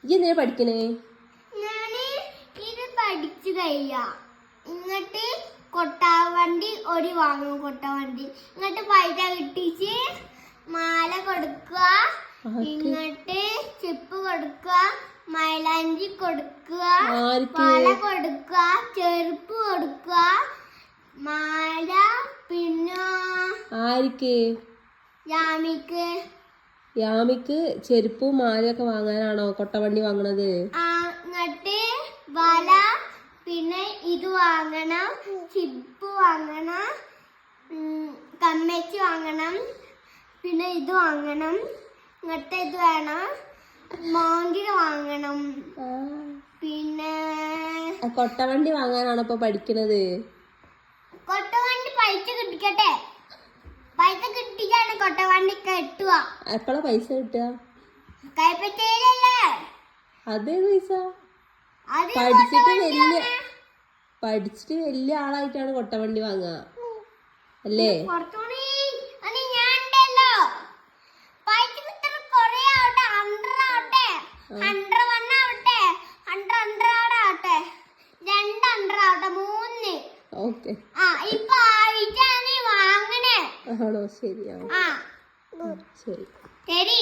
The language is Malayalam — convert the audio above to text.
ഈ എന്തിനാ പഠിക്കണേ? ഞാന് ഇത് പഠിച്ചു കഴിയാ. ഇങ്ങോട്ട് കൊട്ടാവണ്ടി ഒരു വാങ്ങും. കൊട്ടവണ്ടി ഇങ്ങോട്ട് പൈസ കിട്ടിച്ച് മാല കൊടുക്കുക, ഇങ്ങോട്ട് ചെപ്പ് കൊടുക്കുക, മൈലാഞ്ചി കൊടുക്കുക, വള കൊടുക്കുക, ചെരുപ്പ് കൊടുക്കുക, മാല. പിന്നെ ആർക്ക്? യാമിക്ക്. യാമിക്ക് ചെരുപ്പും മാലയൊക്കെ വാങ്ങാനാണോ കൊട്ടവണ്ടി വാങ്ങണത്? എന്നിട്ട് വള, പിന്നെ ഇത് വാങ്ങണം, ചിപ്പ് വാങ്ങണം, കമ്മച്ചി വാങ്ങണം, പിന്നെ ഇത് വാങ്ങണം, ഇങ്ങനത്തെ ഇത് വേണം, മോതിരം വാങ്ങണം. പിന്നെ കൊട്ടവണ്ടി വാങ്ങാനാണോ ഇപ്പൊ പഠിക്കണത്? കൊട്ടവണ്ടി പൈസ കിട്ടിക്കട്ടെ. പൈസ കിട്ടിക്കാണ് കൊട്ടവണ്ടി കെട്ടുക. എപ്പോഴാ പൈസ കിട്ടുക? കൈപ്പറ്റയിലല്ലേ. അതേ പൈസ പഠിച്ചിട്ട് വലിയ ആളായിട്ടാണ് കൊട്ടവണ്ടി വാങ്ങുക അല്ലേ? ഓക്കെ ആണോ? ശരി. ശരി.